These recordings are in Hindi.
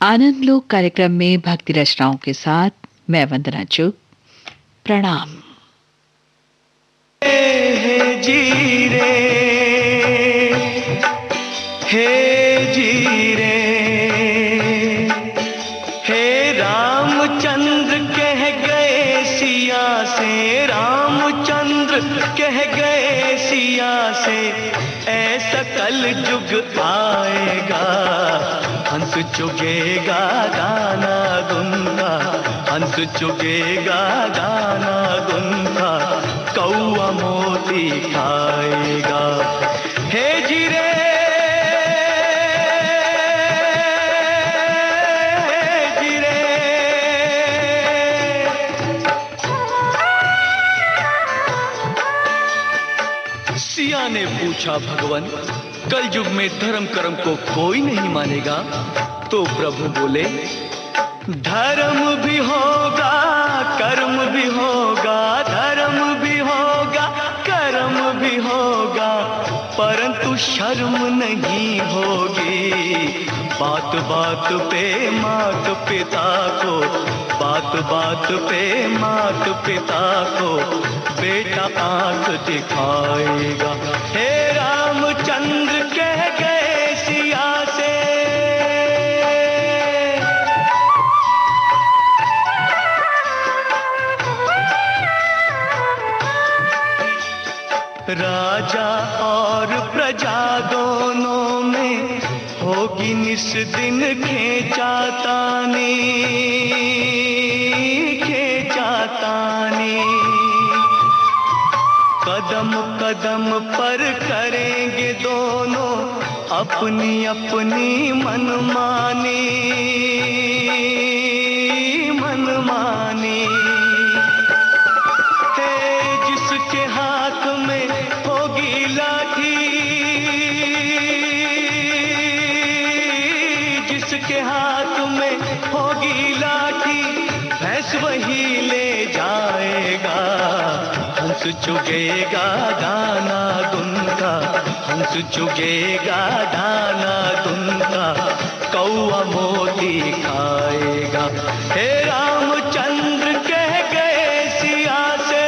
आनंद लोक कार्यक्रम में भक्ति रचनाओं के साथ मैं वंदना चुग। प्रणाम। हे जी रे, हे जी रे, हे रामचंद्र कह गए सिया से, रामचंद्र कह गए सिया से, ऐसा कल जुग आएगा, हंस चुगेगा गाना गुनगा, हंस चुगेगा गाना गुनगा, कौआ मोती खाएगा। हे जी रे, जी रे। सिया ने पूछा, भगवन कल युग में धर्म कर्म को कोई नहीं मानेगा? तो प्रभु बोले, धर्म भी होगा कर्म भी होगा, धर्म भी होगा कर्म भी होगा, परंतु शर्म नहीं होगी। बात बात पे मात पिता को, बात बात पे मात पिता को बेटा आंख दिखाएगा। हे रामचंद्र कह गए सिया से, राजा और प्रजा दोनों में होगी निस दिन खींचातानी, खींचातानी। कदम कदम पर करेंगे दोनों अपनी अपनी मनमानी, मनमानी। जिसके हाथ में होगी लाठी, जिसके हाथ में होगी लाठी, भैंस वही ले जाएगा, हंस चुगेगा दाना दुनका, हंस चुगेगा दाना दुनका, कौआ मोती खाएगा। हे रामचंद्र कह गए सिया से,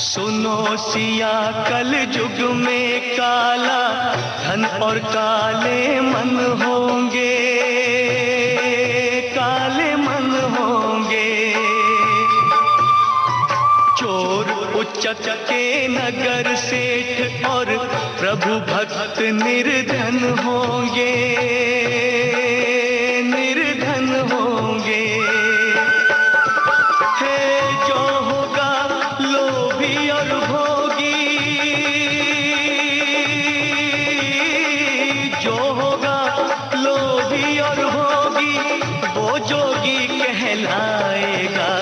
सुनो सिया कल युग में काला धन और काले मन होंगे, काले मन होंगे। चोर उच्चक के नगर सेठ और प्रभु भक्त निर्धन होंगे, निर्धन होंगे। जो होगा लोभी और भोगी, जो होगा लोभी और भोगी, वो जोगी कहलाएगा।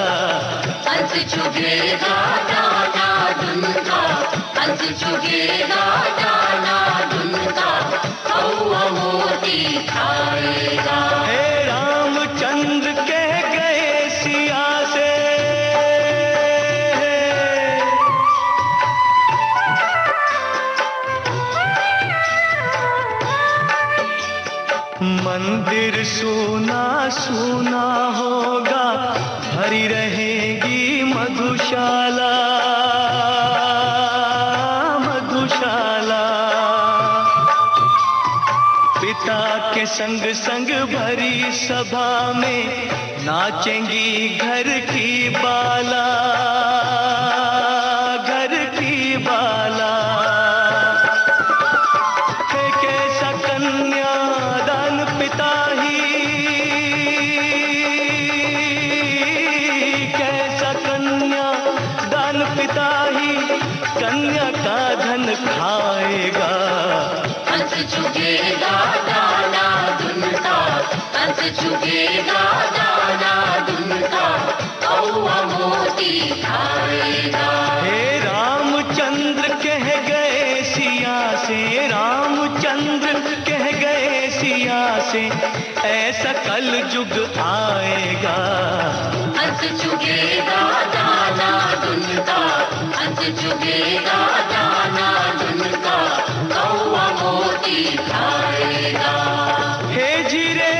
हंस चुगेगा दाना दुनका, हंस चुगेगा दाना दुनका, कौआ मोती खाएगा। हे रामचंद्र कह गए सिया से, मंदिर सूना सूना होगा, भरी रहेगी मधुशाला, मधुशाला। पिता के संग संग भरी सभा में नाचेंगी घर की बाला, घर की बाला। कैसा कन्यादान पिता ही, कैसा कन्यादान पिता ही, कन्या का धन खाएगा। हंस चुगेगा दाना दुनका, हंस चुगेगा दाना दुनका, कौआ मोती खाएगा। हे रामचंद्र कह गए सिया से, रामचंद्र कह गए सिया से, ऐसा कल युग आएगा। हंस चुगेगा दाना दुनका, चुगेगा दाना दुन का, कौवा मोती खाएगा। हे जीरे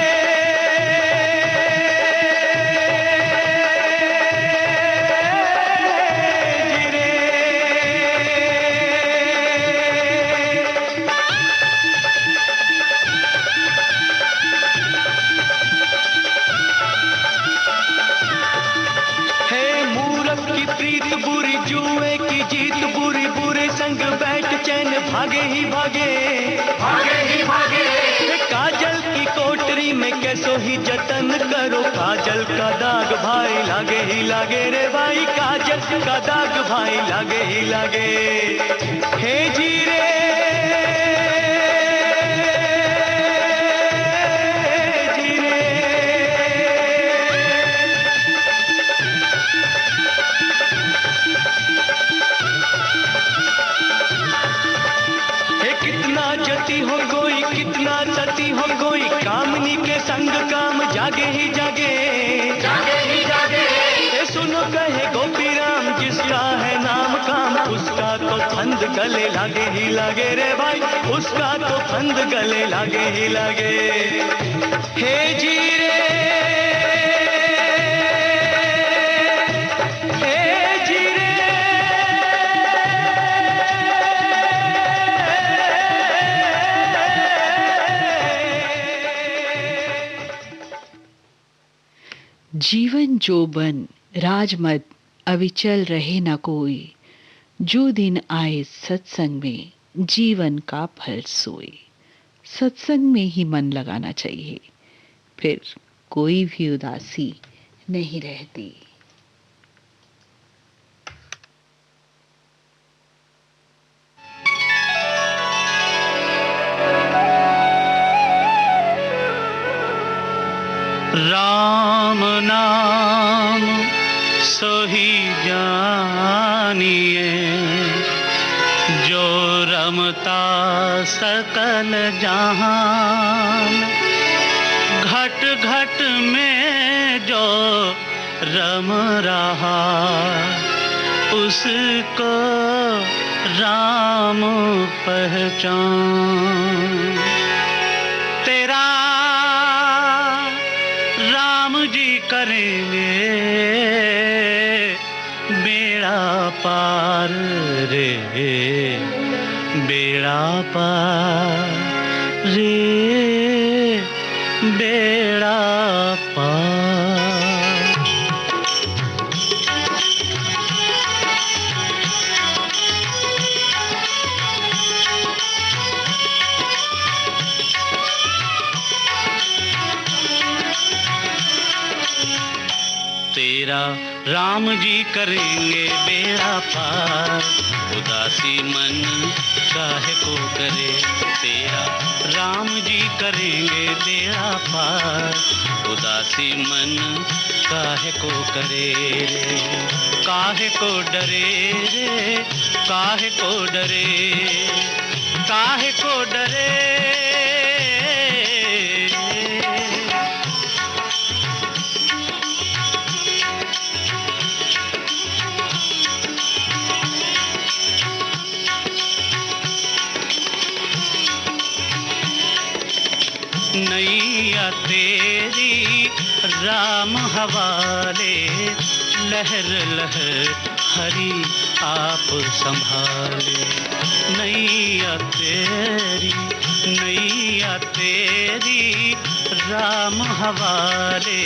भागे ही भागे, भागे ही भागे। काजल की कोटरी में कैसो ही जतन करो, काजल का दाग भाई लागे ही लागे रे भाई, काजल का दाग भाई लागे ही लागे। हे जीरे हो कोई, कितना सती हो कोई, कामनी के संग काम जागे ही जागे, जागे ही जागे। ए सुनो कहे गोपी राम, जिसका है नाम काम, उसका तो फंद गले लागे ही लागे रे भाई, उसका तो फंद गले लागे ही लागे। हे जीरे जीवन जोबन राजमत अविचल रहे न कोई, जो दिन आए सत्संग में जीवन का फल सोए। सत्संग में ही मन लगाना चाहिए, फिर कोई भी उदासी नहीं रहती। राम नाम सोही जानिए, जो रमता सकल जहान, घट घट में जो रम रहा, उसको राम पहचान। तेरा राम जी करेंगे बेड़ा पार रे, बेड़ा पार रे, बेड़ा पार। तेरा राम जी करेंगे बेड़ा पार, उदासी मन काहे को करे। तेरा राम जी करेंगे बेड़ा पार, उदासी मन काहे को करे रे, काहे को डरे रे, काहे को डरे, काहे को डरे। नैया तेरी राम हवाले, लहर लहर हरि आप संभाले। नैया तेरी, नैया तेरी राम हवाले,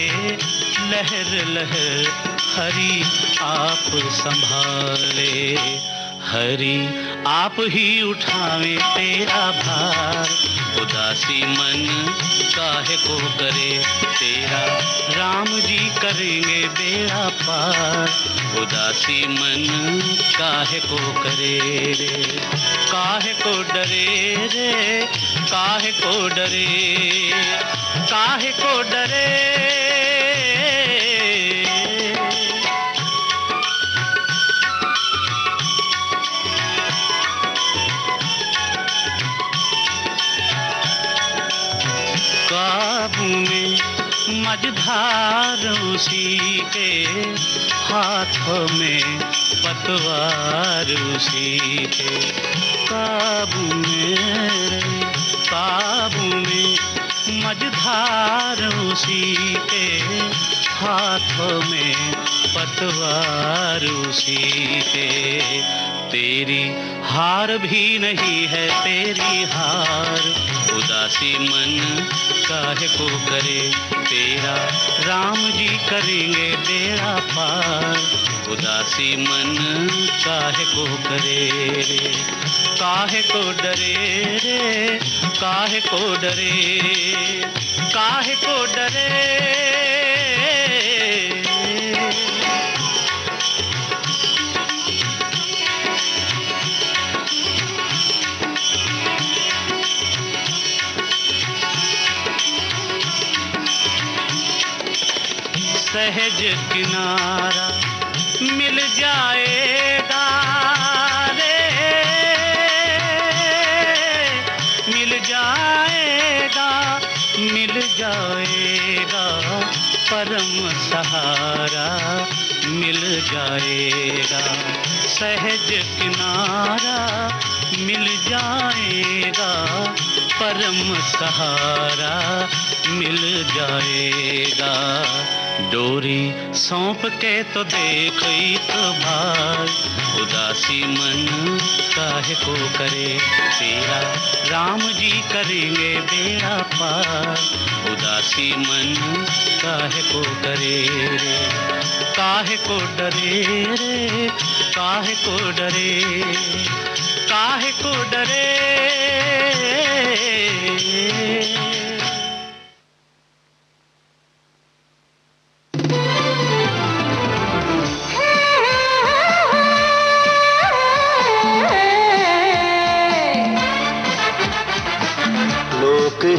लहर लहर हरि आप संभाले। हरि आप ही उठावे तेरा भार, उदासी मन काहे को करे। तेरा राम जी करेंगे बेड़ा पार, उदासी मन काहे को करे रे, काहे को डरे रे, काहे को डरे, काहे को डरे। काबू में मझधार उसी के हाथों में पतवार उसी के काबू में रहे काबू में मझधार उसी के हाथों में पतवार उसी के तेरी हार भी नहीं है तेरी हार उदासी मन काहे को करे तेरा राम जी करेंगे बेड़ा पार उदासी मन काहे को करे काहे को डरे रे काहे को डरे काहे को डरे सहज किनारा मिल जाएगा रे मिल जाएगा मिल जाएगा परम सहारा मिल जाएगा सहज किनारा मिल जाएगा परम सहारा मिल जाएगा डोरी सौंप के तो देख एक बार उदासी मन काहे को करे तेरा राम जी करेंगे बेड़ा पार उदासी मन काहे को करे रे काहे को डरे रे काहे को डरे काहे को डरे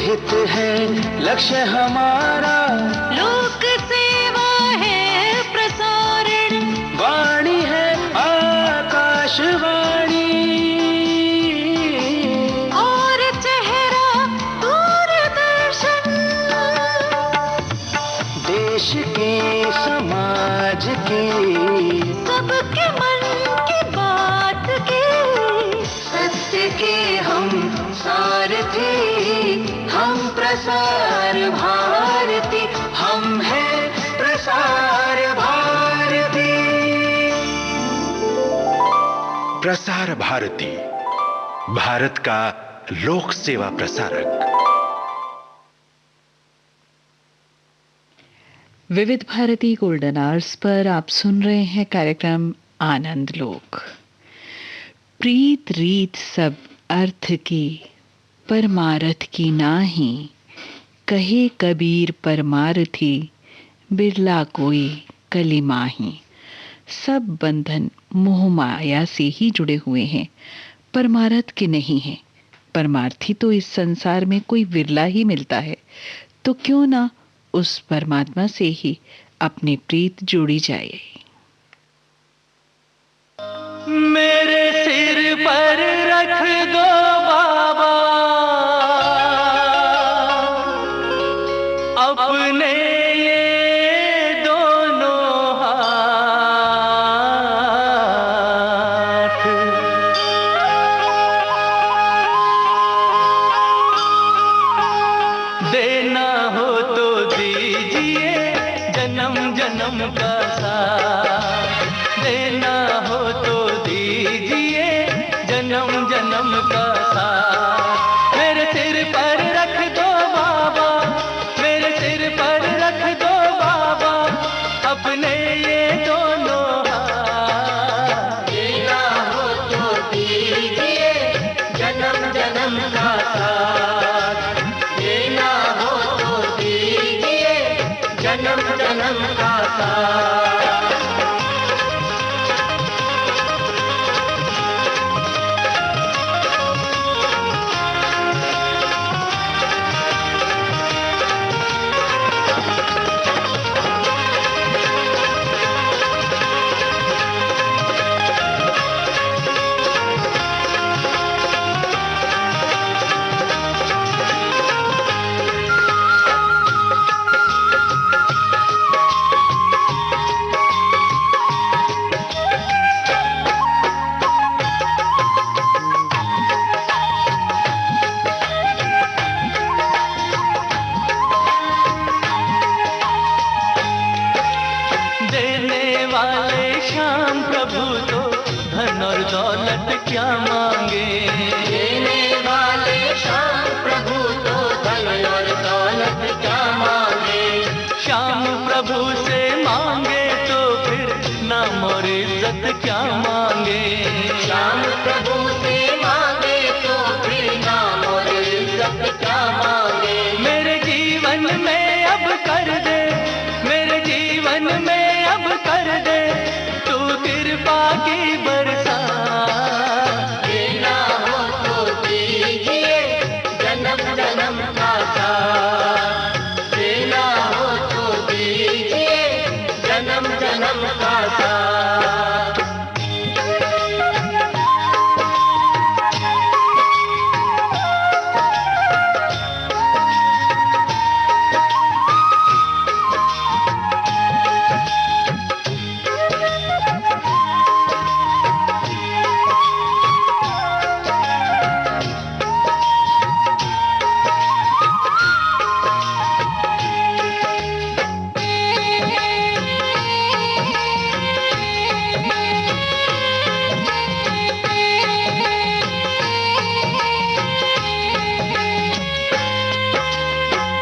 हित है लक्ष्य हमारा लोक सेवा है प्रसारण वाणी है आकाशवाणी और चेहरा दूरदर्शन देश के समाज के सबके मन की बात के सत्य के हम सारथी हम प्रसार भारती हम हैं प्रसार भारती प्रसार भारती भारत का लोक सेवा प्रसारक। विविध भारती गोल्डन आवर्स पर आप सुन रहे हैं कार्यक्रम आनंद लोक। प्रीत रीत सब अर्थ की परमारथ की नाही कहे कबीर परमारथी बिरला कोई कली माही। सब बंधन मोह माया से ही जुड़े हुए हैं, परमारथ के नहीं हैं। परमार्थी तो इस संसार में कोई विरला ही मिलता है, तो क्यों ना उस परमात्मा से ही अपनी प्रीत जोड़ी जाए। मेरे सिर पर रख दो बाबा अपने ये दोनों हाथ देना हो तो दीजिए जन्म जन्म का साथ श्याम प्रभु तो धन और दौलत क्या मांगे। देने वाले श्याम प्रभु तो धन और दौलत क्या मांगे। श्याम प्रभु से मांगे तो फिर नाम और इज्जत क्या मांगे। श्याम प्रभु से मांगे तो फिर नाम और इज्जत क्या मांगे। मेरे जीवन में अब कर दे, मेरे जीवन में अब कर दे तू कृपा की बरसात। देना हो तो दीजिए जन्म जन्म का साथ। देना हो तो दीजिए जन्म जन्म का साथ।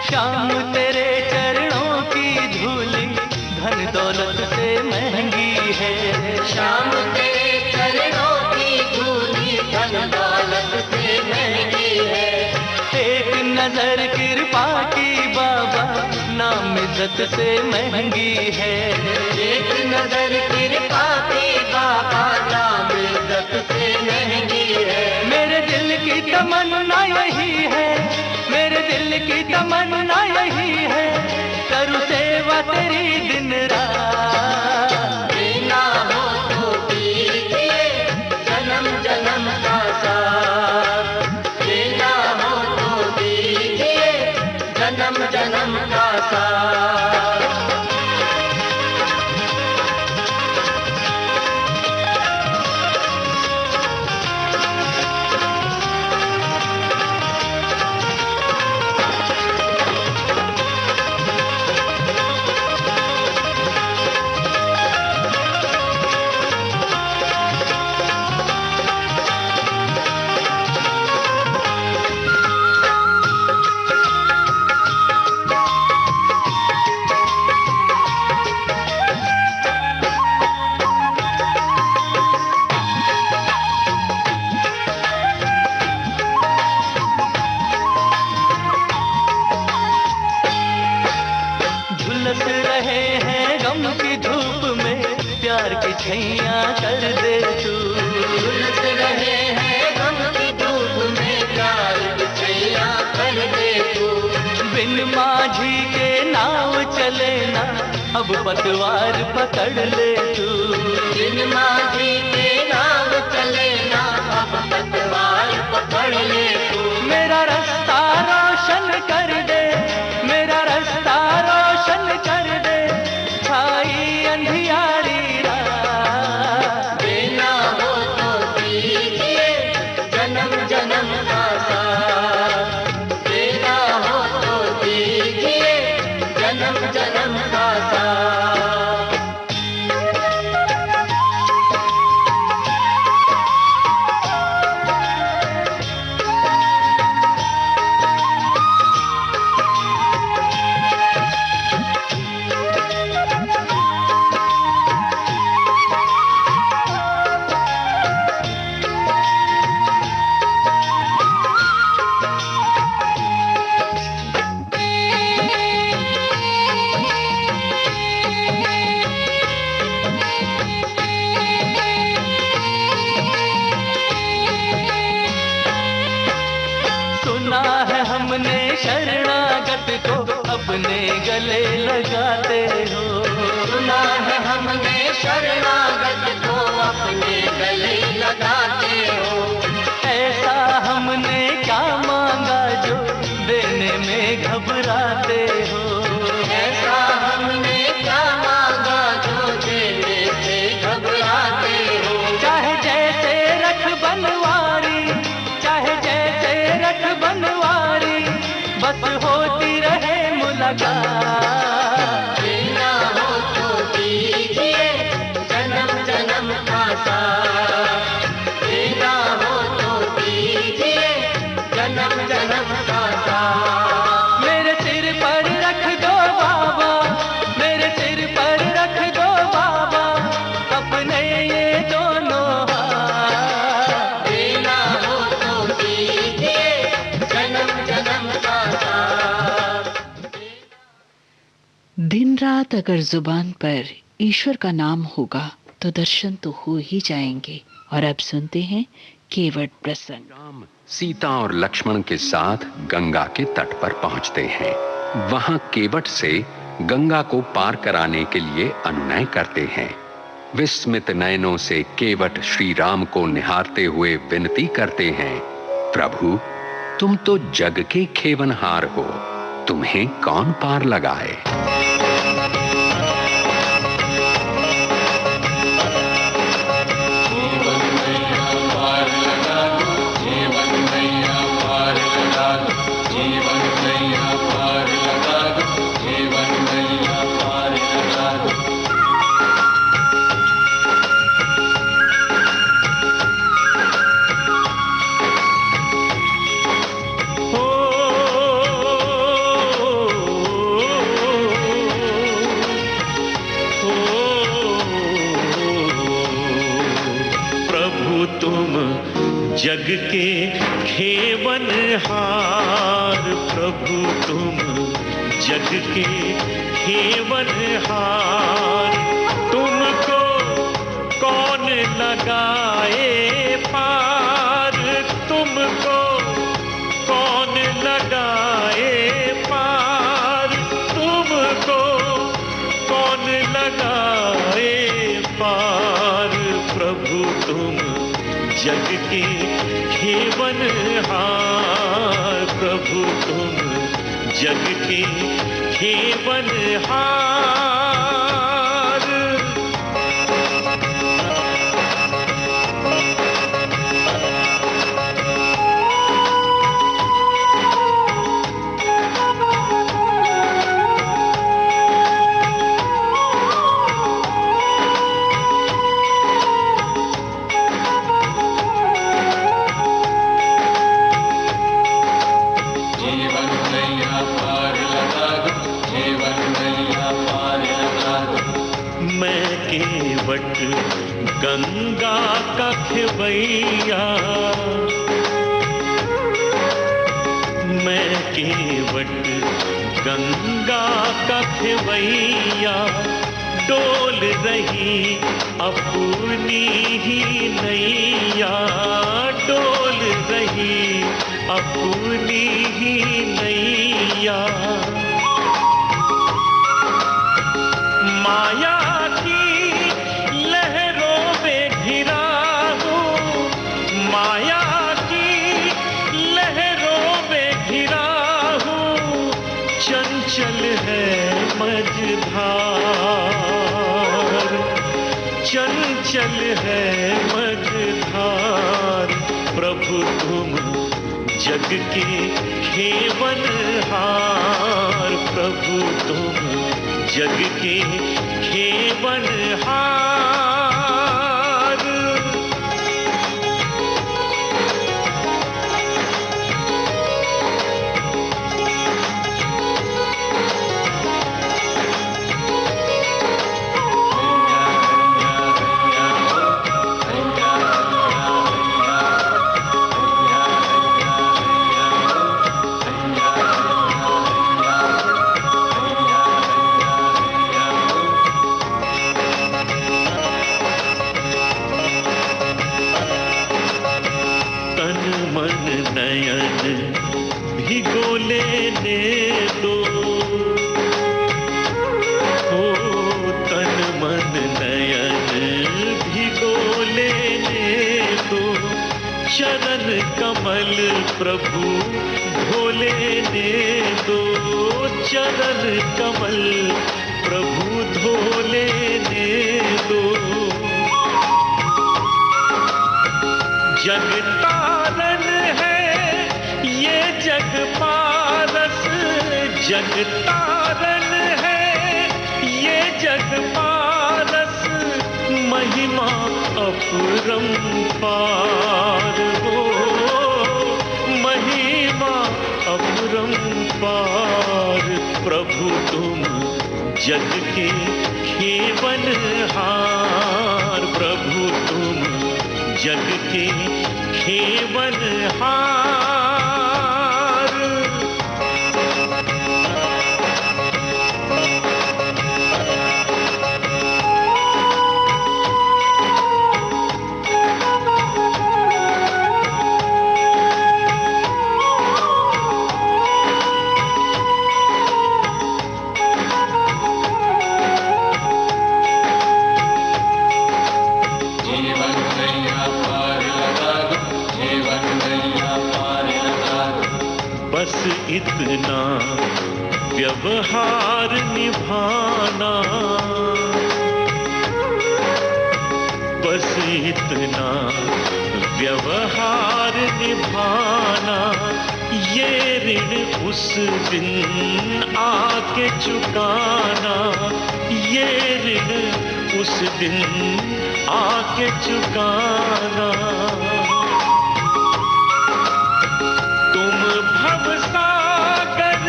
श्याम तेरे चरणों की धूली धन दौलत से महंगी है। श्याम तेरे चरणों की धूली धन दौलत से महंगी है। एक नजर कृपा की बाबा नाम इज्जत से महंगी है। एक नजर कृपा की बाबा नाम इज्जत से महंगी है। मेरे दिल की तमन्ना यही है, मेरे दिल की तमन्ना यही है करूँ सेवा तेरी दिन रात। देना हो तो दीजिए जन्म जन्म का साथ। देना हो तो दीजिए जन्म जन्म का साथ। झुलस रहे हैं गम की धूप में प्यार की छैया कर दे तू। झुलस रहे हैं गम की धूप में प्यार की छैया कर दे तू। बिन माझी के नाव चले ना अब पतवार पकड़ ले तू। बिन माझी के नाव चले ना अब पतवार पकड़ ले तू। मेरा रास्ता रोशन कर दे, मेरा रास्ता रोशन कर दे छाई अंधियारी रात। देना हो तो दीजिए जन्म जन्म का साथ। देना हो तो दीजिए जन्म जन्म का साथ। सुना है हमने शरणागत को अपने गले लगाते हो। सुना है हमने शरणागत को अपने गले लगाते हो। ऐसा हमने क्या मांगा जो देने में घबराते हो। ऐसा हमने क्या मांगा जो देने से घबराते हो। चाहे जैसे रख बनवारी, चाहे जैसे रख बनवारी बस होती रहे मुलाकात। रात अगर जुबान पर ईश्वर का नाम होगा तो दर्शन तो हो ही जाएंगे। और अब सुनते हैं केवट प्रसंग। राम सीता और लक्ष्मण के साथ गंगा के तट पर पहुंचते हैं। वहां केवट से गंगा को पार कराने के लिए अनुनय करते हैं। विस्मित नयनों से केवट श्री राम को निहारते हुए विनती करते हैं, प्रभु तुम तो जग के खेवनहार हो, तुम्हें कौन पार लगाए। जग के खेवनहार, प्रभु तुम जग के खेवनहार, तुमको कौन लगाए पार, तुमको कौन लगाए पार, तुमको कौन लगाए पार, प्रभु तुम जग के खेवनहार, प्रभु तुम जग के खेवनहार। गंगा का खेवैया, मैं केवट गंगा का खेवैया, डोल रही अपनी ही नैया, डोल रही अपनी ही नैया, माया की लहरों में घिरा हूँ, माया की लहरों में घिरा हूँ, चंचल है मझधार, चंचल है मझधार, प्रभु तुम जग के खेवनहार, प्रभु तुम जग के खेवनहार। चरण कमल प्रभु धोले ने दो, चरण कमल प्रभु धोले ने दो, जग तारन है ये जग पारस, जग तारन है ये जग पारस, महिमा अपरंपार हो, महिमा अपरंपार, प्रभु तुम जग के खेवनहार, प्रभु तुम जग के खेवनहार। बस इतना व्यवहार निभाना, बस इतना व्यवहार निभाना, ये ऋण उस दिन आके चुकाना, ये ऋण उस दिन आके चुकाना। तुम भवसागर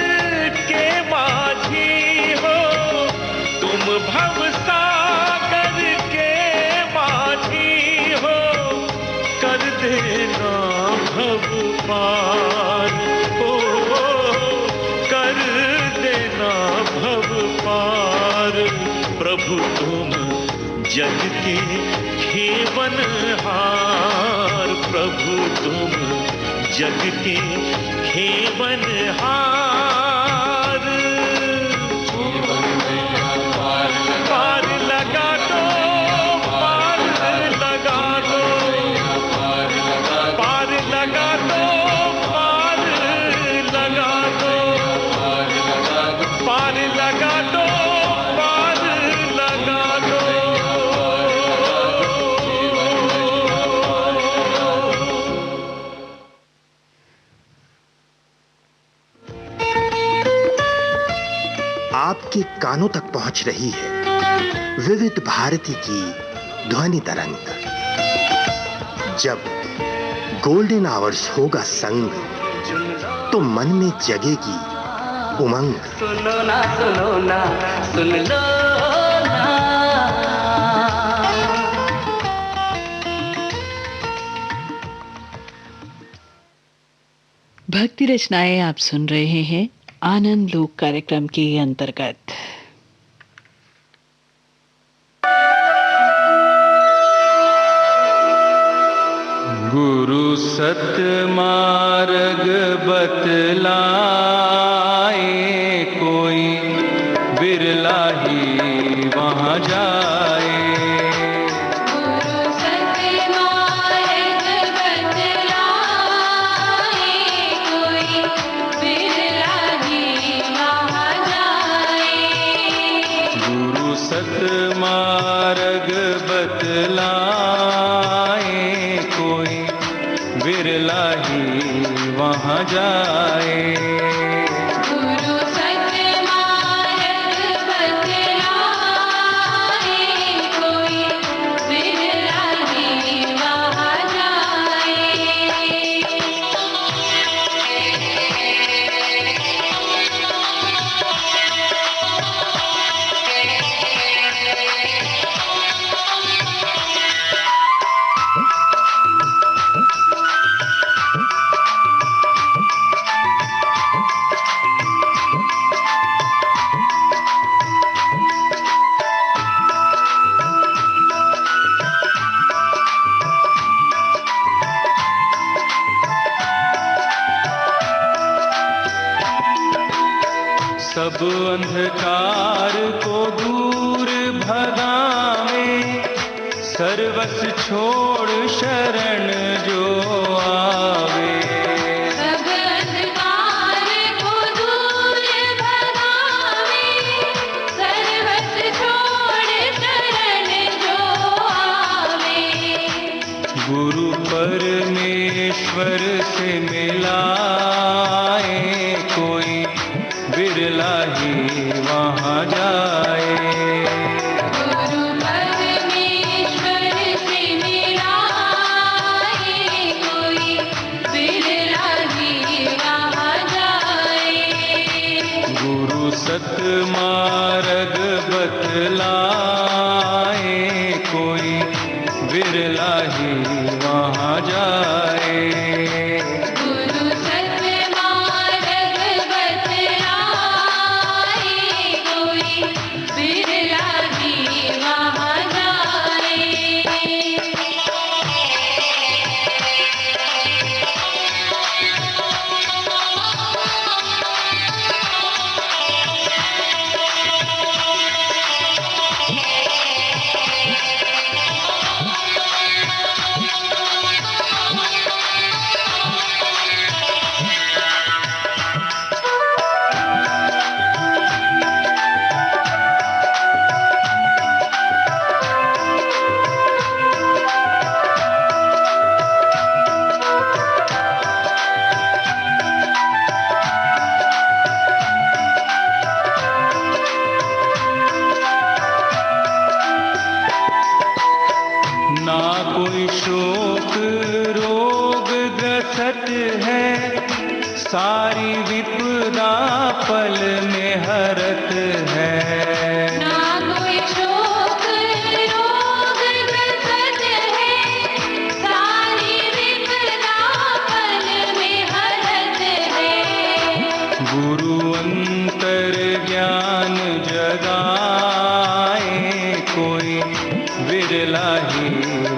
के माझी हो, तुम भवसागर के माझी हो, कर देना भव पार, ओ कर देना भव पार। प्रभु तुम जग के खेवनहार, प्रभु तुम जग के खेवनहार। पार लगा दो, पार लगा दो, पार लगा दो, पार लगा दो, पार लगा दो, पार लगा दो। आपके कानों तक पहुंच रही है विविध भारती की ध्वनि तरंग। जब गोल्डन आवर्स होगा संग, तो मन में जगेगी उमंग। सुनो ना सुनो ना सुन लो ना। भक्ति रचनाएं आप सुन रहे हैं आनंद लोक कार्यक्रम के अंतर्गत। गुरु सत मार्ग बतलाए, कोई बिरला ही वहाँ जाए। मार्ग बतलाए, कोई बिरला ही वहाँ जाए। गुरु सत्य मार्ग बतलाए, कोई बिरला ही वहाँ जाए। सब अंधकार को दूर भगावे, सर्वस छोड़ शरण जो आवे। सब अंधकार को दूर भगावे, सर्वस छोड़ शरण जो आवे। गुरु परमेश्वर से मिलाए, कोई बिरला ही वहाँ जाए। गुरु परमेश्वर से मिलाए, कोई बिरला ही वहाँ जाए। गुरु सत मार्ग बतलाए, कोई बिरला ही वहाँ जाए। गुरु सत्य मार्ग बतलाए, कोई बिरला ही वहाँ जाए। कोई शोक रोग ग्रसत है, सारी विपदा पल में हरत है। ना कोई शोक रोग ग्रसत है, सारी विपदा पल में हरत है। गुरु अंतर ज्ञान जगाए, कोई बिरला ही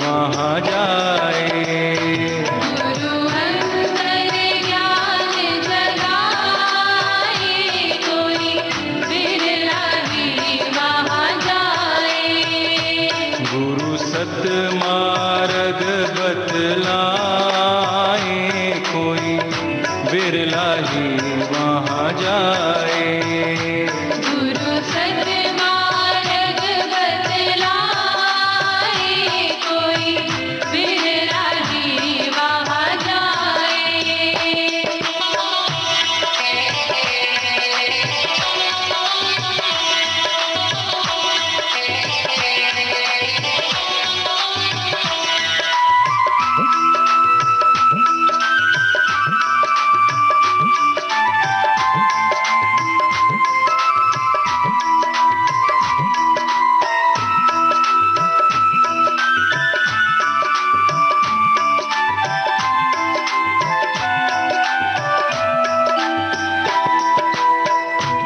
वहाँ जाए। गुरु अंतर ज्ञान जगाए, कोई बिरला ही वहाँ जाए। गुरु सत मार्ग बतलाए, कोई बिरला ही वहाँ जाए। गुरु सतमार्ग बतलाए, कोई बिरला ही वहाँ जाए।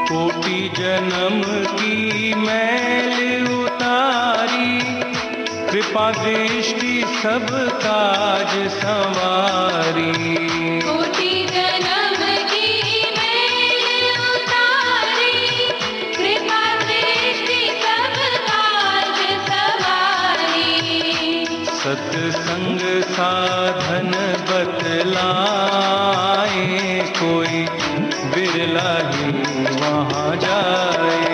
कोटि जन्म की मैल उतारी, कृपा दृष्टि सब काज संवारी। कोटि जन्म की मैल उतारी, कृपा दृष्टि सब काज सवारी। सत्संग साधन बतलाए, कोई बिरला ही वहाँ जाए।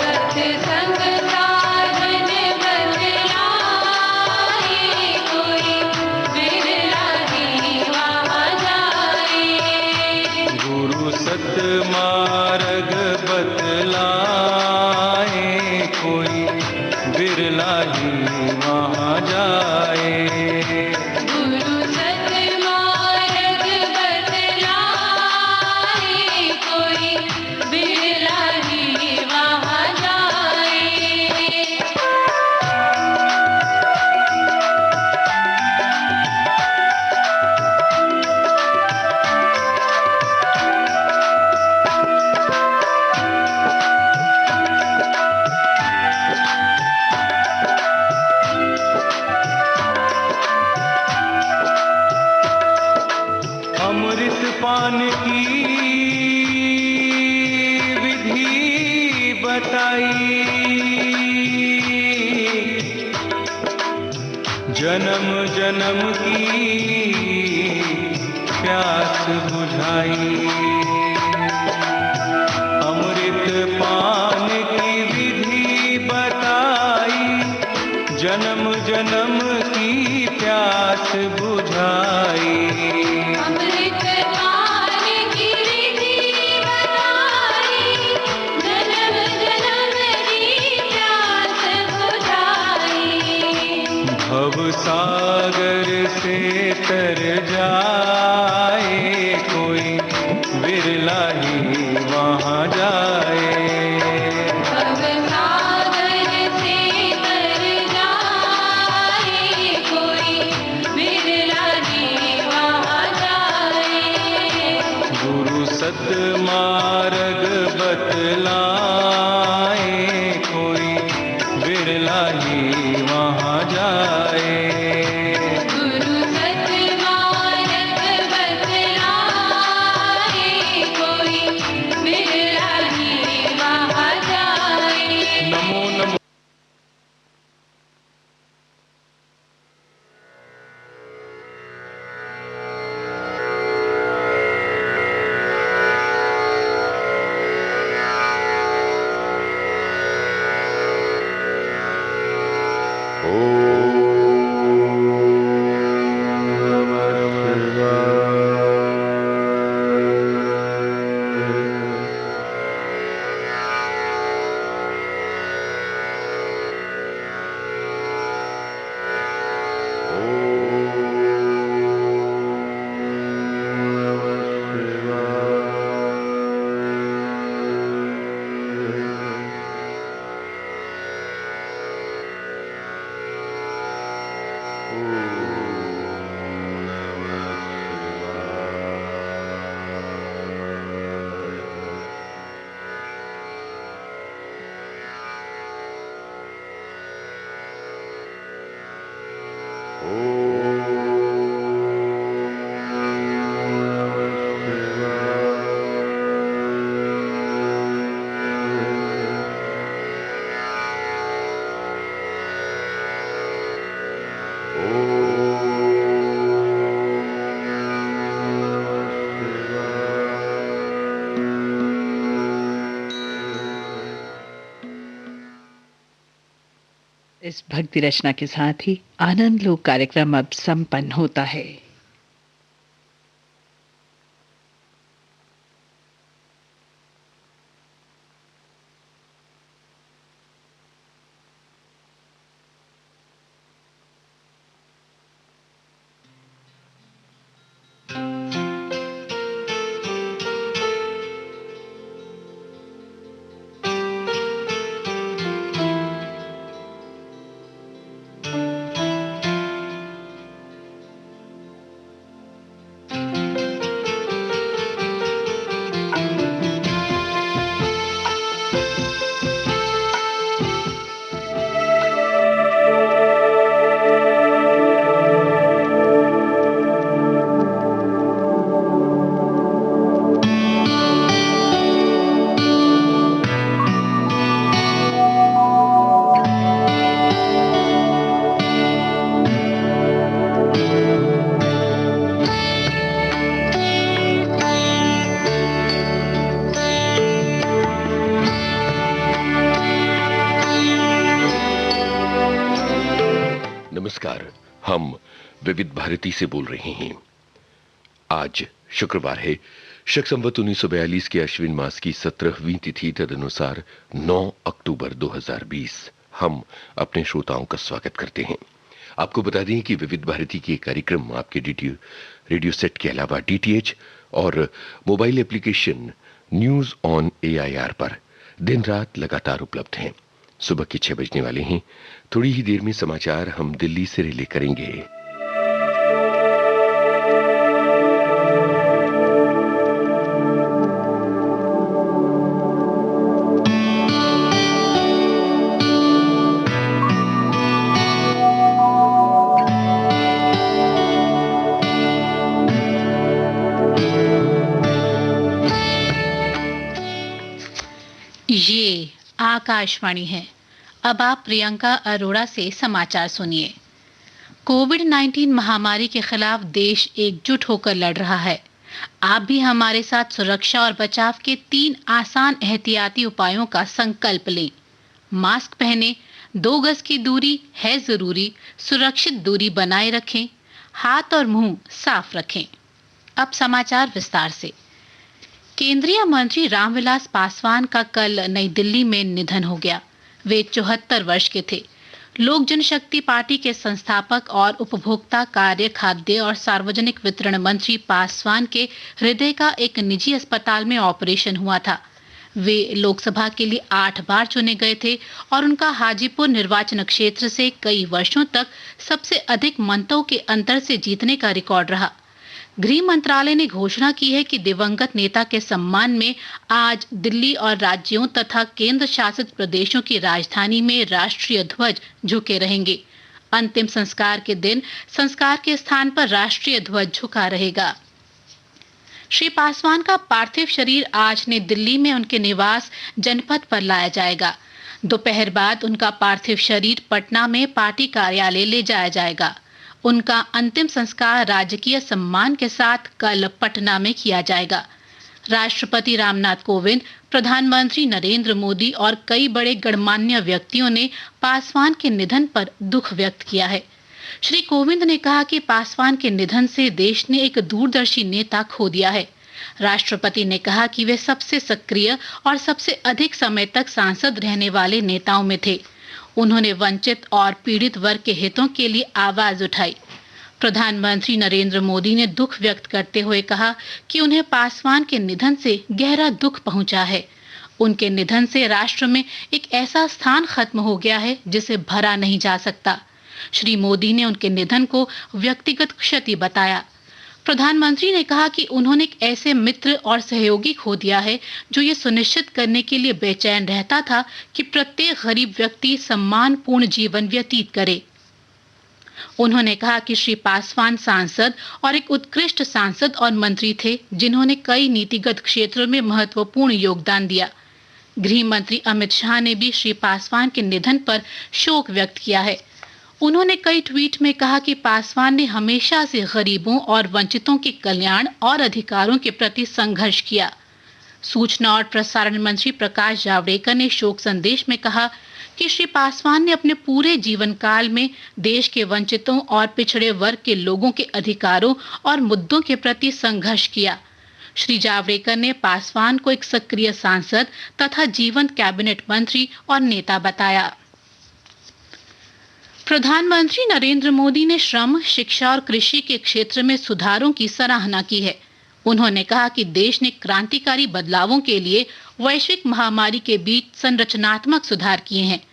सत्संग साधन बतलाए, कोई बिरला ही वहाँ जाए। गुरु सत मार्ग बतलाए, कोई बिरला ही वहाँ जाए। गुरु सतमार्ग बतलाए, कोई बिरला ही वहाँ जाए। अमृत पान की विधि बताई, जन्म जन्म की प्यास बुझाई। अमृत पान की विधि बताई, जन्म जन्म की प्यास बुझाई। अमृत पान की विधि बताई, जन्म जन्म की प्यास बुझाई। भव सागर से तर जाए, कोई बिरला ही वहाँ जाए। भव सागर से तर जाए, कोई बिरला ही वहाँ जाए। गुरु सत मार्ग बतलाए, कोई बिरला ही वहाँ जाए। गुरु सतमार्ग बतलाए, कोई बिरला ही वहाँ जाए। नमो नमो। इस भक्ति रचना के साथ ही आनंद लोक कार्यक्रम अब संपन्न होता है। नमस्कार, हम विविध भारती से बोल रहे हैं। आज शुक्रवार है, शक संवत 1942 के अश्विन मास की 17वीं तिथि, तदनुसार 9 अक्टूबर 2020। हम अपने श्रोताओं का स्वागत करते हैं। आपको बता दें कि विविध भारती के कार्यक्रम आपके रेडियो सेट के अलावा डीटीएच और mobile application news on AIR पर दिन रात लगातार उपलब्ध हैं। सुबह के 6 बजने वाले हैं। थोड़ी ही देर में समाचार हम दिल्ली से रिले करेंगे। ये आकाशवाणी है। अब आप प्रियंका अरोड़ा से समाचार सुनिए। कोविड-19 महामारी के खिलाफ देश एकजुट होकर लड़ रहा है। आप भी हमारे साथ सुरक्षा और बचाव के 3 आसान एहतियाती उपायों का संकल्प लें। मास्क पहनें, 2 गज की दूरी है जरूरी, सुरक्षित दूरी बनाए रखें, हाथ और मुंह साफ रखें। अब समाचार विस्तार से। केंद्रीय मंत्री रामविलास पासवान का कल नई दिल्ली में निधन हो गया। वे 74 वर्ष के थे। लोक जनशक्ति पार्टी के संस्थापक और उपभोक्ता कार्य, खाद्य और सार्वजनिक वितरण मंत्री पासवान के हृदय का एक निजी अस्पताल में ऑपरेशन हुआ था। वे लोकसभा के लिए 8 बार चुने गए थे और उनका हाजीपुर निर्वाचन क्षेत्र से कई वर्षों तक सबसे अधिक मतों के अंतर से जीतने का रिकॉर्ड रहा। गृह मंत्रालय ने घोषणा की है कि दिवंगत नेता के सम्मान में आज दिल्ली और राज्यों तथा केंद्र शासित प्रदेशों की राजधानी में राष्ट्रीय ध्वज झुके रहेंगे। अंतिम संस्कार के दिन संस्कार के स्थान पर राष्ट्रीय ध्वज झुका रहेगा। श्री पासवान का पार्थिव शरीर आज नई दिल्ली में उनके निवास जनपथ पर लाया जाएगा। दोपहर बाद उनका पार्थिव शरीर पटना में पार्टी कार्यालय ले जाया जाएगा। उनका अंतिम संस्कार राजकीय सम्मान के साथ कल पटना में किया जाएगा। राष्ट्रपति रामनाथ कोविंद, प्रधानमंत्री नरेंद्र मोदी और कई बड़े गणमान्य व्यक्तियों ने पासवान के निधन पर दुख व्यक्त किया है। श्री कोविंद ने कहा कि पासवान के निधन से देश ने एक दूरदर्शी नेता खो दिया है। राष्ट्रपति ने कहा कि वे सबसे सक्रिय और सबसे अधिक समय तक सांसद रहने वाले नेताओं में थे। उन्होंने वंचित और पीड़ित वर्ग के हितों के लिए आवाज उठाई। प्रधानमंत्री नरेंद्र मोदी ने दुख व्यक्त करते हुए कहा कि उन्हें पासवान के निधन से गहरा दुख पहुंचा है। उनके निधन से राष्ट्र में एक ऐसा स्थान खत्म हो गया है जिसे भरा नहीं जा सकता। श्री मोदी ने उनके निधन को व्यक्तिगत क्षति बताया। प्रधानमंत्री ने कहा कि उन्होंने एक ऐसे मित्र और सहयोगी खो दिया है जो ये सुनिश्चित करने के लिए बेचैन रहता था कि प्रत्येक गरीब व्यक्ति सम्मानपूर्ण जीवन व्यतीत करे। उन्होंने कहा कि श्री पासवान सांसद और एक उत्कृष्ट सांसद और मंत्री थे जिन्होंने कई नीतिगत क्षेत्रों में महत्वपूर्ण योगदान दिया। गृह मंत्री अमित शाह ने भी श्री पासवान के निधन पर शोक व्यक्त किया है। उन्होंने कई ट्वीट में कहा कि पासवान ने हमेशा से गरीबों और वंचितों के कल्याण और अधिकारों के प्रति संघर्ष किया। सूचना और प्रसारण मंत्री प्रकाश जावड़ेकर ने शोक संदेश में कहा कि श्री पासवान ने अपने पूरे जीवन काल में देश के वंचितों और पिछड़े वर्ग के लोगों के अधिकारों और मुद्दों के प्रति संघर्ष किया। श्री जावड़ेकर ने पासवान को एक सक्रिय सांसद तथा जीवंत कैबिनेट मंत्री और नेता बताया। प्रधानमंत्री नरेंद्र मोदी ने श्रम, शिक्षा और कृषि के क्षेत्र में सुधारों की सराहना की है। उन्होंने कहा कि देश ने क्रांतिकारी बदलावों के लिए वैश्विक महामारी के बीच संरचनात्मक सुधार किए हैं।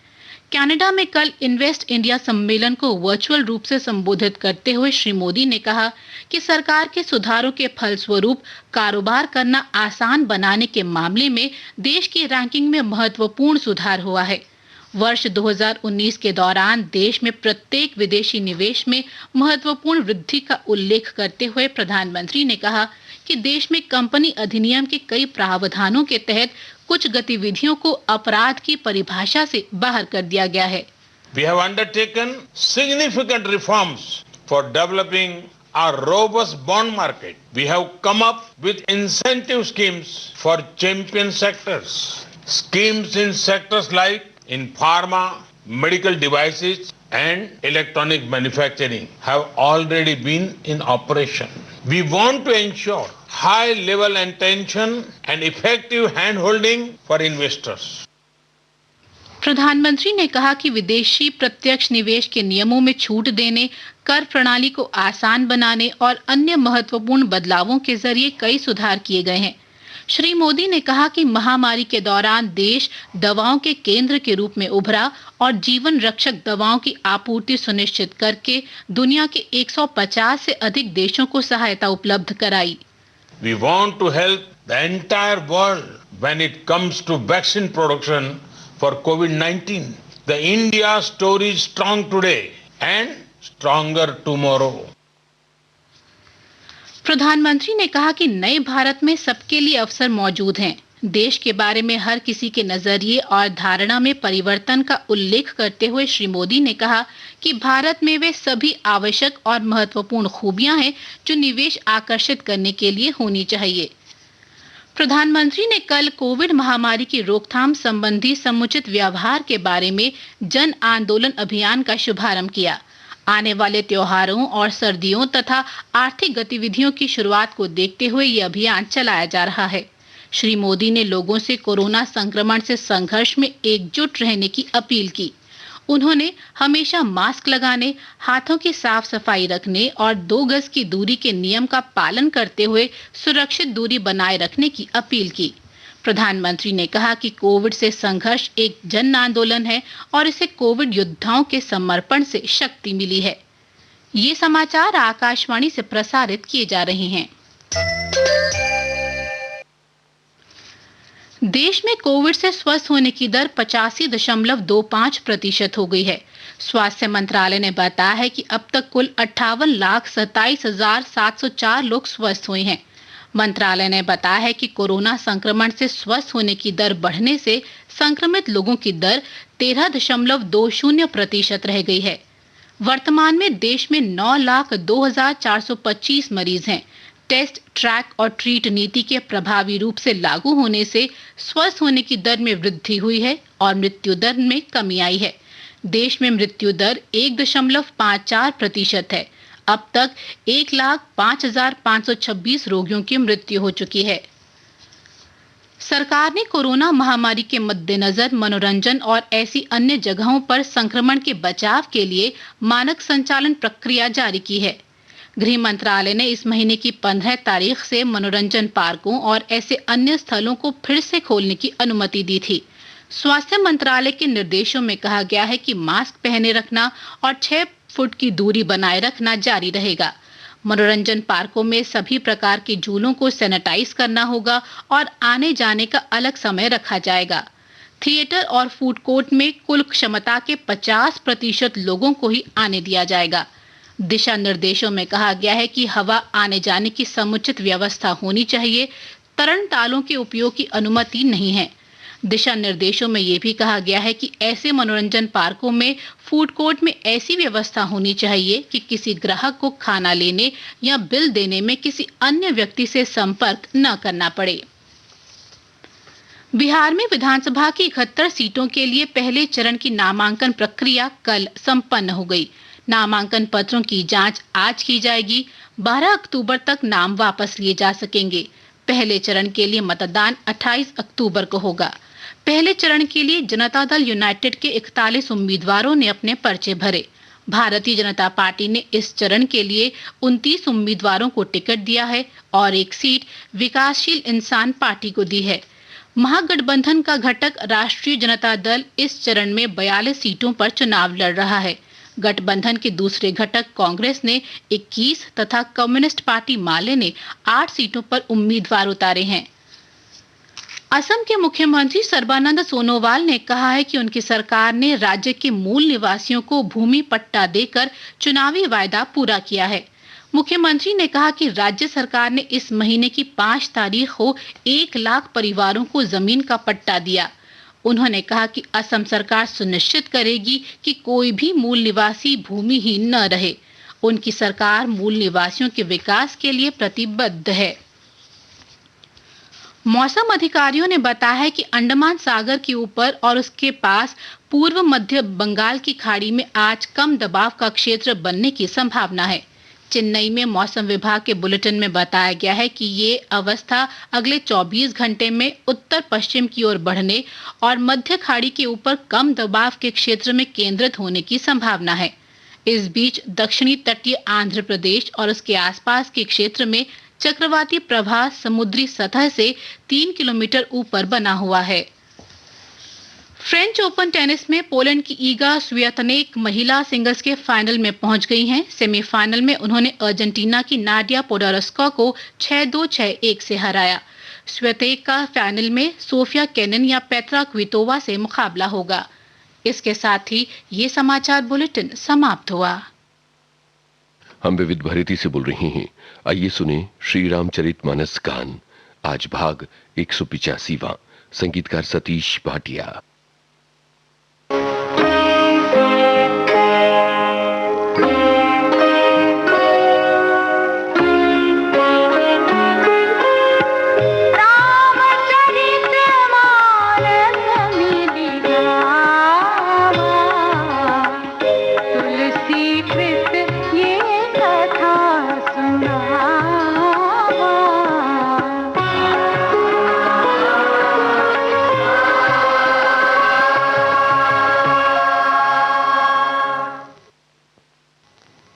कनाडा में कल इन्वेस्ट इंडिया सम्मेलन को वर्चुअल रूप से संबोधित करते हुए श्री मोदी ने कहा कि सरकार के सुधारों के फलस्वरूप कारोबार करना आसान बनाने के मामले में देश की रैंकिंग में महत्वपूर्ण सुधार हुआ है। वर्ष 2019 के दौरान देश में प्रत्येक विदेशी निवेश में महत्वपूर्ण वृद्धि का उल्लेख करते हुए प्रधानमंत्री ने कहा कि देश में कंपनी अधिनियम के कई प्रावधानों के तहत कुछ गतिविधियों को अपराध की परिभाषा से बाहर कर दिया गया है। We have undertaken significant reforms for developing a robust bond market. We have come up with incentive schemes for champion sectors. Schemes in sectors like in pharma, medical devices and electronic manufacturing have already been in operation. We want to ensure high level attention and effective hand-holding for investors. प्रधानमंत्री ने कहा कि विदेशी प्रत्यक्ष निवेश के नियमों में छूट देने, कर प्रणाली को आसान बनाने और अन्य महत्वपूर्ण बदलावों के जरिए कई सुधार किए गए हैं। श्री मोदी ने कहा कि महामारी के दौरान देश दवाओं के केंद्र के रूप में उभरा और जीवन रक्षक दवाओं की आपूर्ति सुनिश्चित करके दुनिया के 150 से अधिक देशों को सहायता उपलब्ध कराई। We want to help the entire world when it comes to vaccine production for COVID-19. The India story is strong today and stronger tomorrow. प्रधानमंत्री ने कहा कि नए भारत में सबके लिए अवसर मौजूद हैं। देश के बारे में हर किसी के नजरिए और धारणा में परिवर्तन का उल्लेख करते हुए श्री मोदी ने कहा कि भारत में वे सभी आवश्यक और महत्वपूर्ण खूबियां हैं जो निवेश आकर्षित करने के लिए होनी चाहिए। प्रधानमंत्री ने कल कोविड महामारी की रोकथाम संबंधी समुचित व्यवहार के बारे में जन आंदोलन अभियान का शुभारंभ किया। आने वाले त्योहारों और सर्दियों तथा आर्थिक गतिविधियों की शुरुआत को देखते हुए ये अभियान चलाया जा रहा है। श्री मोदी ने लोगों से कोरोना संक्रमण से संघर्ष में एकजुट रहने की अपील की। उन्होंने हमेशा मास्क लगाने, हाथों की साफ सफाई रखने और 2 गज की दूरी के नियम का पालन करते हुए सुरक्षित दूरी बनाए रखने की अपील की। प्रधानमंत्री ने कहा कि कोविड से संघर्ष एक जन आंदोलन है और इसे कोविड योद्धाओं के समर्पण से शक्ति मिली है। ये समाचार आकाशवाणी से प्रसारित किए जा रहे हैं। देश में कोविड से स्वस्थ होने की दर 85.25% हो गई है। स्वास्थ्य मंत्रालय ने बताया है कि अब तक कुल 58,27,704 लोग स्वस्थ हुए हैं। मंत्रालय ने बताया है कि कोरोना संक्रमण से स्वस्थ होने की दर बढ़ने से संक्रमित लोगों की दर 13.20% रह गई है। वर्तमान में देश में 9,02,425 मरीज हैं। टेस्ट, ट्रैक और ट्रीट नीति के प्रभावी रूप से लागू होने से स्वस्थ होने की दर में वृद्धि हुई है और मृत्यु दर में कमी आई है। देश में मृत्यु दर 1.54% है। अब तक 1,05,526 रोगियों की मृत्यु हो चुकी है। सरकार ने कोरोना महामारी के मद्देनजर मनोरंजन और ऐसी अन्य जगहों पर संक्रमण के बचाव के लिए मानक संचालन प्रक्रिया जारी की है। गृह मंत्रालय ने इस महीने की 15 तारीख से मनोरंजन पार्कों और ऐसे अन्य स्थलों को फिर से खोलने की अनुमति दी थी। स्वास्थ्य मंत्रालय के निर्देशों में कहा गया है कि मास्क पहने रखना और 6 फुट की दूरी बनाए रखना जारी रहेगा। मनोरंजन पार्कों में सभी प्रकार के झूलों को सैनिटाइज करना होगा और आने जाने का अलग समय रखा जाएगा। थिएटर और फूड कोर्ट में कुल क्षमता के 50% लोगों को ही आने दिया जाएगा। दिशा निर्देशों में कहा गया है कि हवा आने जाने की समुचित व्यवस्था होनी चाहिए। तरण तालों के उपयोग की अनुमति नहीं है। दिशा निर्देशों में यह भी कहा गया है कि ऐसे मनोरंजन पार्कों में फूड कोर्ट में ऐसी व्यवस्था होनी चाहिए कि किसी ग्राहक को खाना लेने या बिल देने में किसी अन्य व्यक्ति से संपर्क न करना पड़े। बिहार में विधानसभा की 71 सीटों के लिए पहले चरण की नामांकन प्रक्रिया कल संपन्न हो गई। नामांकन पत्रों की जांच आज की जाएगी। 12 अक्टूबर तक नाम वापस लिए जा सकेंगे। पहले चरण के लिए मतदान 28 अक्टूबर को होगा। पहले चरण के लिए जनता दल यूनाइटेड के 41 उम्मीदवारों ने अपने पर्चे भरे। भारतीय जनता पार्टी ने इस चरण के लिए 29 उम्मीदवारों को टिकट दिया है और एक सीट विकासशील इंसान पार्टी को दी है। महागठबंधन का घटक राष्ट्रीय जनता दल इस चरण में 42 सीटों पर चुनाव लड़ रहा है। गठबंधन के दूसरे घटक कांग्रेस ने 21 तथा कम्युनिस्ट पार्टी माले ने 8 सीटों पर उम्मीदवार उतारे हैं। असम के मुख्यमंत्री सर्बानंद सोनोवाल ने कहा है कि उनकी सरकार ने राज्य के मूल निवासियों को भूमि पट्टा देकर चुनावी वायदा पूरा किया है। मुख्यमंत्री ने कहा कि राज्य सरकार ने इस महीने की 5 तारीख को 1 लाख परिवारों को जमीन का पट्टा दिया। उन्होंने कहा कि असम सरकार सुनिश्चित करेगी कि कोई भी मूल निवासी भूमिहीन न रहे। उनकी सरकार मूल निवासियों के विकास के लिए प्रतिबद्ध है। मौसम अधिकारियों ने बताया है कि अंडमान सागर के ऊपर और उसके पास पूर्व मध्य बंगाल की खाड़ी में आज कम दबाव का क्षेत्र बनने की संभावना है। चेन्नई में मौसम विभाग के बुलेटिन में बताया गया है कि ये अवस्था अगले 24 घंटे में उत्तर पश्चिम की ओर बढ़ने और मध्य खाड़ी के ऊपर कम दबाव के क्षेत्र में केंद्रित होने की संभावना है। इस बीच दक्षिणी तटीय आंध्र प्रदेश और उसके आसपास के क्षेत्र में चक्रवाती प्रवाह समुद्री सतह से 3 किलोमीटर ऊपर बना हुआ है। फ्रेंच ओपन टेनिस में पोलैंड की ईगा स्वियातेक महिला सिंगल्स के फाइनल में पहुंच गई हैं। सेमीफाइनल में उन्होंने अर्जेंटीना की नाडिया पोडोरोस्का को 6-2, 6-1 से हराया। स्वियातेक का फाइनल में सोफिया केनिन या पेत्रा क्वितोवा से मुकाबला होगा। इसके साथ ही ये समाचार बुलेटिन समाप्त हुआ। हम विविध भारती से बोल रहे हैं। आइए सुने श्री रामचरितमानस गान। आज भाग 185वां। संगीतकार सतीश भाटिया।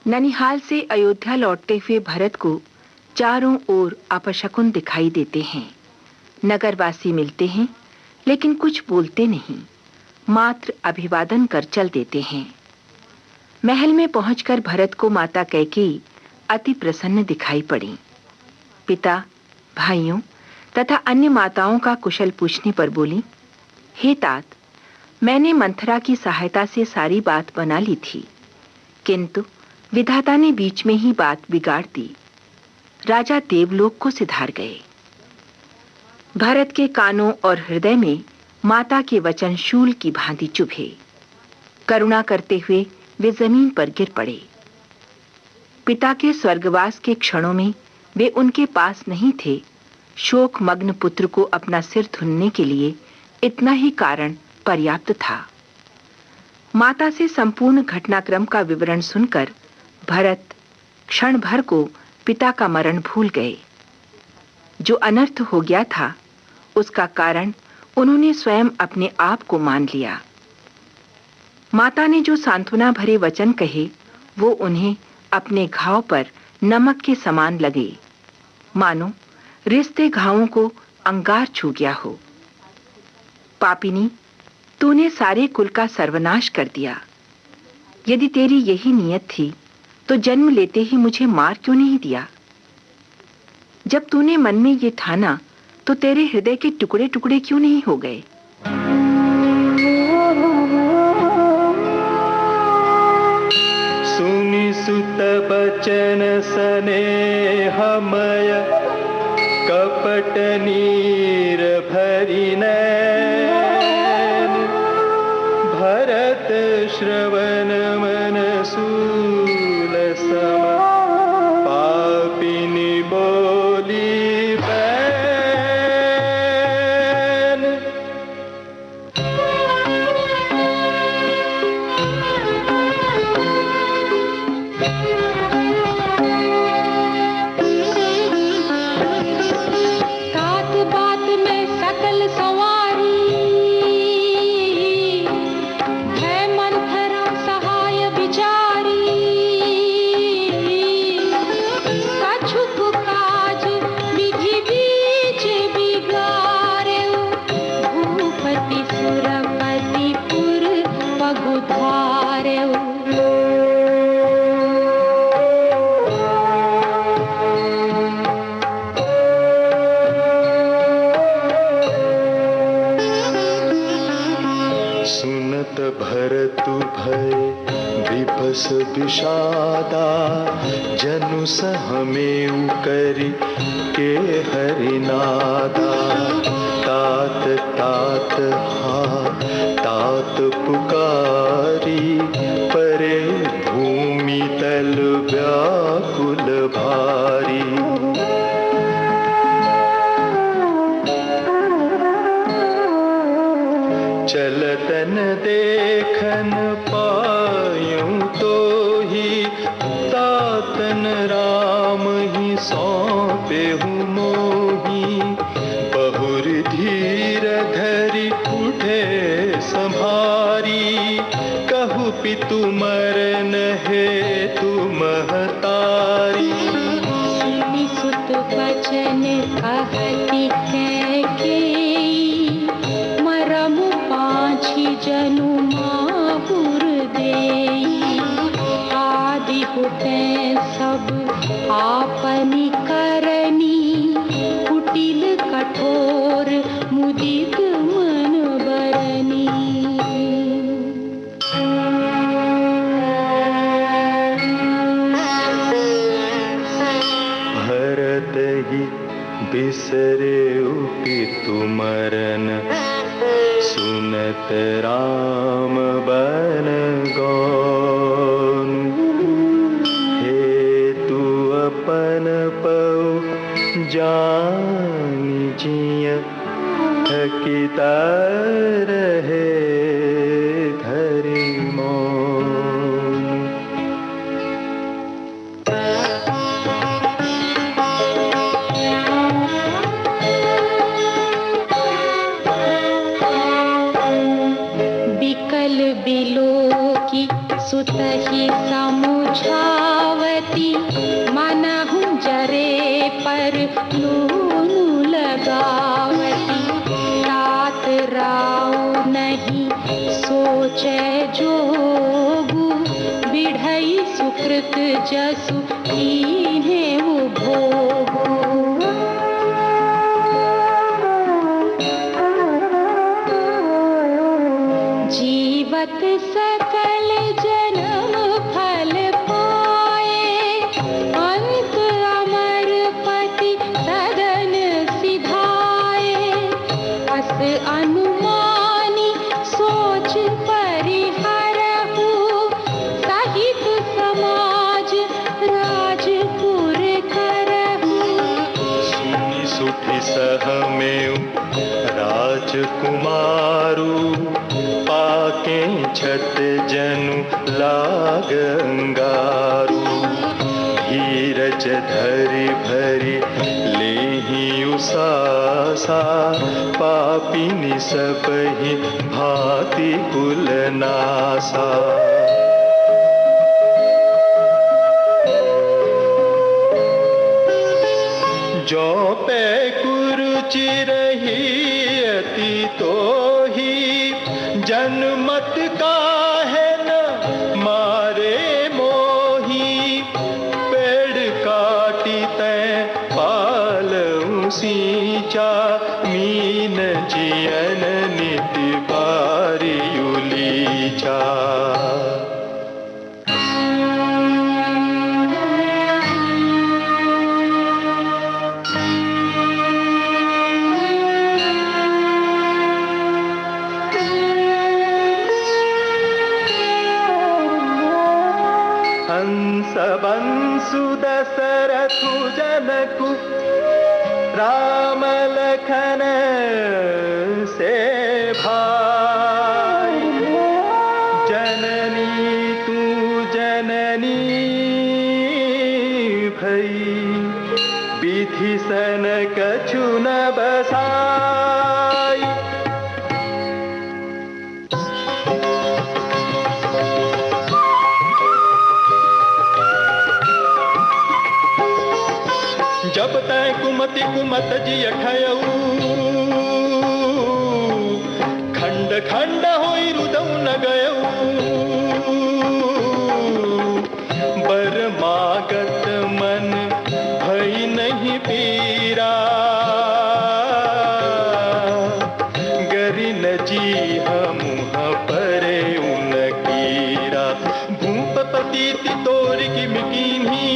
ननिहाल से अयोध्या लौटते हुए भरत को चारों ओर अपशकुन दिखाई देते हैं। नगरवासी मिलते हैं लेकिन कुछ बोलते नहीं, मात्र अभिवादन कर चल देते हैं। महल में पहुंचकर भरत को माता कैकेयी अति प्रसन्न दिखाई पड़ी। पिता, भाइयों तथा अन्य माताओं का कुशल पूछने पर बोली, हे तात, मैंने मंथरा की सहायता से सारी बात बना ली थी, किंतु विधाता ने बीच में ही बात बिगाड़ दी। राजा देवलोक को सिधार गए। भरत के कानों और हृदय में माता के वचन शूल की भांति चुभे। करुणा करते हुए वे जमीन पर गिर पड़े। पिता के स्वर्गवास के क्षणों में वे उनके पास नहीं थे। शोक मग्न पुत्र को अपना सिर धुनने के लिए इतना ही कारण पर्याप्त था। माता से संपूर्ण घटनाक्रम का विवरण सुनकर भरत क्षण भर को पिता का मरण भूल गए। जो अनर्थ हो गया था उसका कारण उन्होंने स्वयं अपने आप को मान लिया। माता ने जो सांत्वना भरे वचन कहे वो उन्हें अपने घाव पर नमक के समान लगे, मानो रिश्ते घावों को अंगार छू गया हो। पापिनी, तूने सारे कुल का सर्वनाश कर दिया। यदि तेरी यही नियत थी तो जन्म लेते ही मुझे मार क्यों नहीं दिया? जब तूने मन में ये ठाना तो तेरे हृदय के टुकड़े टुकड़े क्यों नहीं हो गए? सुनि सुत बचन स्नेहमय कपट नीर भरि नैन भरत श्रवण मन सूल सम पापिनी बोली बैन। तात बात में सकल सवारी है मंथरा सहाय विचारी। कछुक काज विधि बीच बिगारे भूपति सुरपति पुर पगुधारे। सुनत भरतु भय विपस विषादा जनु सहमेउ करि के हरिनादा। तात तात हा तात पुकारी परे भूमि तल व्याकुल भारी। चलतन देखन पायूं तो ही तातन राम ही सौंपे हूँ मोही। बहुर धीर धरि उठे संभारी कहु पितु मरन हेतु महतारी। सुनि सुत बचन कहति कैकेयी मरम पाछी जनु माहुर देई। आदि होते सब आपनी करनी कुटिल कठोर मुदित मन बरनी। भरत ही बिसरे पितु मरन सुनत राम बन गौन। हेतु अपन पौ जानि जिय थकिता रहे धरि मौन। बिकल बिलोकी सुतहि समुझावती मनहु जरे पर लूनु लगावती। तात राव नहीं सोचे जोगु बिढ़ई सुकृत जसु कीन्हे वो भोगु। जीवत सकल जन्म फल पाए अंत अमर पति सदन सिधाए। अस अनुमानी सोच परिहरहु सहित समाज राजपुर करहु। सुनि सुठि सहमेउ राजकुमारू पाके छत जनु लाग अंगारू। धीरज धरि भरि लेहि उसासा पापिनि सबहि भांति कुल नासा। जो पे कुरुचि रही अति तो ही जनमत का है न मा सींचा मीन जियन नित बारियुलीचा। हंस बंसु दशरथु जनकु राम लखन से भाई। जननी तू जननी भई विधि सन कछु न बसाई। जब तय कुमति कुमत जिय खयऊ खंड खंड होई रुदऊ न गयऊ। बरमागत मन भई नहीं पीरा गरि न जी मुह परे उन कीरा। भूप पतित तोर की मिकीनी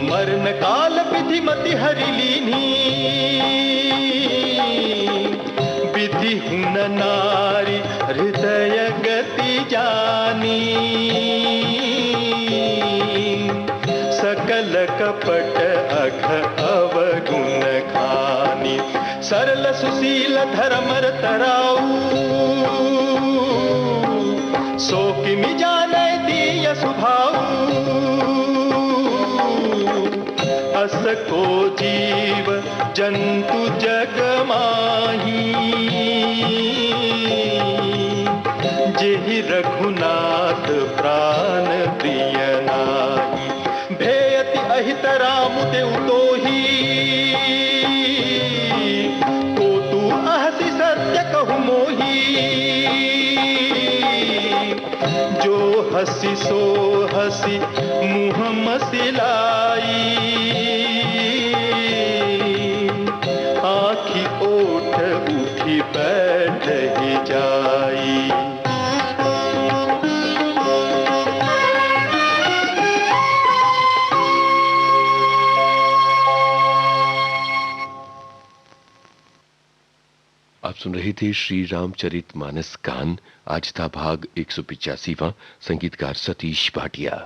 मरण काल विधि मति हरि लीनी। विधि हुन नारी हृदय गति जानी। सकल कपट अघ अवगुण खानी। सरल सुशील धर्मर तराऊ सो किमि जानै दिय सुभाऊ। अस को जीव जंतु जग माही जेहि रघुनाथ प्राण प्रिय नाही। भेयति अहित राम देव तोही को तू अहसि सत्य कहु मोही। जो हसी सो हसी मुँह मसिलाई। आँखी ओठ उठी बैठ ही जाई। आप सुन रहे थे श्री रामचरित मानस गान। आज था भाग 185वां। संगीतकार सतीश भाटिया।